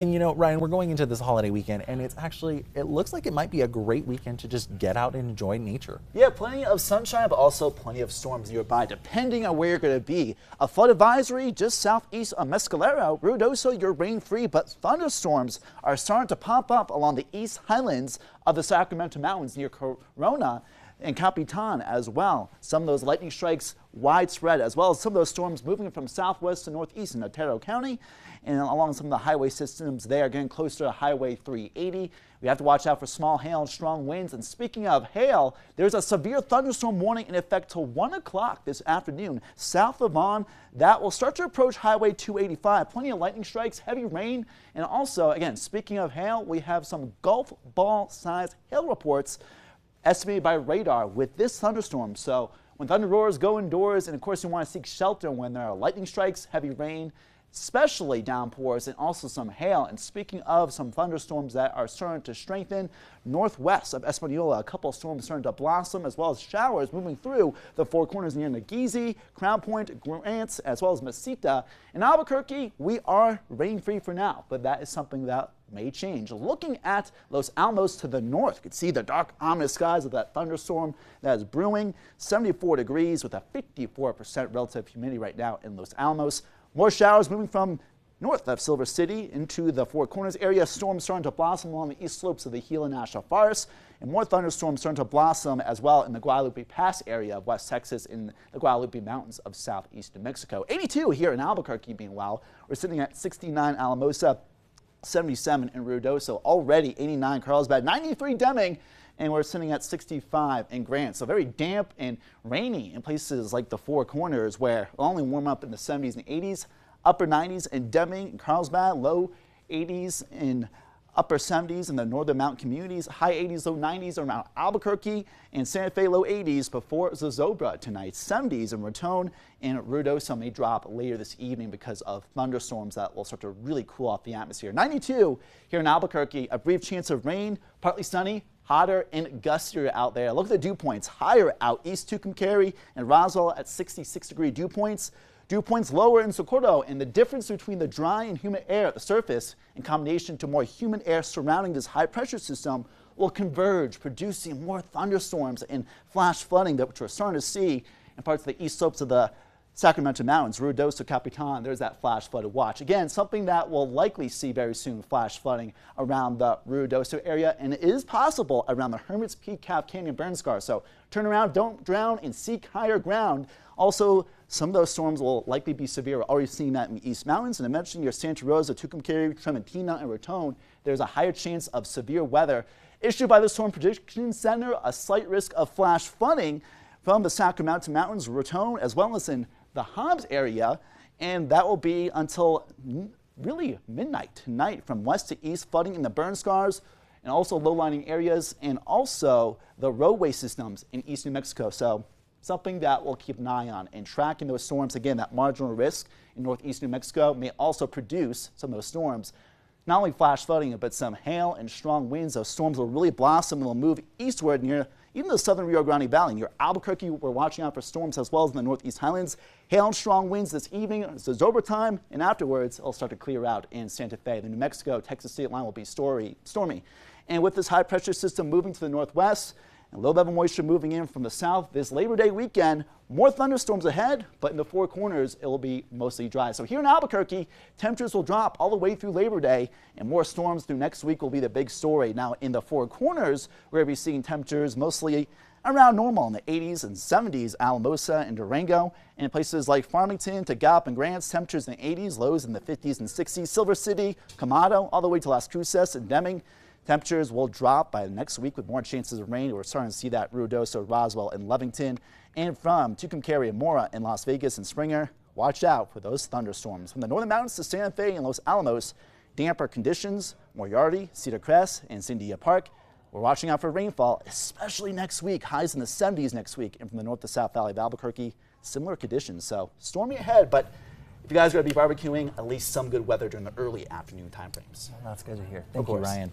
And you know, Ryan, we're going into this holiday weekend, and it looks like it might be a great weekend to just get out and enjoy nature. Yeah, plenty of sunshine, but also plenty of storms nearby, depending on where you're going to be. A flood advisory just southeast of Mescalero. Ruidoso, you're rain-free, but thunderstorms are starting to pop up along the east highlands of the Sacramento Mountains near Corona and Capitan as well. Some of those lightning strikes widespread, as well as some of those storms moving from southwest to northeast in Otero County and along some of the highway systems. They are getting closer to Highway 380. We have to watch out for small hail and strong winds. And speaking of hail, there's a severe thunderstorm warning in effect till 1 o'clock this afternoon south of Vaughn. That will start to approach Highway 285. Plenty of lightning strikes, heavy rain, and also, again, speaking of hail, we have some golf ball sized hail reports estimated by radar with this thunderstorm. So when thunder roars, go indoors, and of course you want to seek shelter when there are lightning strikes, heavy rain, especially downpours, and also some hail. And speaking of some thunderstorms that are starting to strengthen, northwest of Espanola, a couple of storms starting to blossom, as well as showers moving through the Four Corners near Nageezi, Crown Point, Grants, as well as Mesita. In Albuquerque, we are rain-free for now, but that is something that may change. Looking at Los Alamos to the north, you can see the dark, ominous skies of that thunderstorm that is brewing. 74 degrees with a 54% relative humidity right now in Los Alamos. More showers moving from north of Silver City into the Four Corners area. Storms starting to blossom along the east slopes of the Gila National Forest. And more thunderstorms starting to blossom as well in the Guadalupe Pass area of West Texas in the Guadalupe Mountains of southeast New Mexico. 82 here in Albuquerque, meanwhile. We're sitting at 69 Alamosa, 77 in Ruidoso, already 89 Carlsbad, 93 Deming, and we're sitting at 65 in Grant. So very damp and rainy in places like the Four Corners, where it'll only warm up in the 70s and 80s, upper 90s in Deming and Carlsbad, low 80s in upper 70s in the northern mountain communities, high 80s, low 90s around Albuquerque, and Santa Fe low 80s before Zozobra tonight. 70s in Raton, and Ruidoso may drop later this evening because of thunderstorms that will start to really cool off the atmosphere. 92 here in Albuquerque, a brief chance of rain, partly sunny, hotter and gustier out there. Look at the dew points, higher out east Tucumcari and Roswell at 66-degree dew points. Dew points lower in Socorro, and the difference between the dry and humid air at the surface in combination to more humid air surrounding this high pressure system will converge, producing more thunderstorms and flash flooding that which we're starting to see in parts of the east slopes of the Sacramento Mountains, Ruidoso, Capitan. There's that flash flooded watch. Again, something that we'll likely see very soon, flash flooding around the Ruidoso area, and it is possible around the Hermit's Peak Calf Canyon burn scar. So turn around, don't drown, and seek higher ground. Also, some of those storms will likely be severe. We're already seeing that in the East Mountains. And I mentioned your Santa Rosa, Tucumcari, Trementina, and Raton. There's a higher chance of severe weather. Issued by the Storm Prediction Center, a slight risk of flash flooding from the Sacramento Mountains, Raton, as well as in the Hobbs area. And that will be until really midnight tonight from west to east, flooding in the burn scars and also low-lying areas and also the roadway systems in east New Mexico. So something that we'll keep an eye on, and tracking those storms. Again, that marginal risk in northeast New Mexico may also produce some of those storms. Not only flash flooding, but some hail and strong winds. Those storms will really blossom and will move eastward near even the southern Rio Grande Valley. Near Albuquerque, we're watching out for storms as well as in the northeast highlands. Hail and strong winds this evening. It's Zozobra time, and afterwards it'll start to clear out in Santa Fe. The New Mexico-Texas state line will be stormy. And with this high pressure system moving to the northwest, and low level moisture moving in from the south this Labor Day weekend, more thunderstorms ahead, but in the Four Corners, it will be mostly dry. So here in Albuquerque, temperatures will drop all the way through Labor Day, and more storms through next week will be the big story. Now in the Four Corners, we're going to be seeing temperatures mostly around normal in the 80s and 70s, Alamosa and Durango, and in places like Farmington, Tagap, and Grants, temperatures in the 80s, lows in the 50s and 60s, Silver City, Camado, all the way to Las Cruces and Deming. Temperatures will drop by next week with more chances of rain. We're starting to see that Ruidoso, Roswell, and Lovington. And from Tucumcari and Mora in Las Vegas and Springer, watch out for those thunderstorms. From the northern mountains to Santa Fe and Los Alamos, damper conditions, Moriarty, Cedar Crest, and Sandia Park. We're watching out for rainfall, especially next week. Highs in the 70s next week. And from the north to south valley of Albuquerque, similar conditions. So stormy ahead, but if you guys are going to be barbecuing, at least some good weather during the early afternoon time frames. Well, that's good to hear. Thank you, Ryan.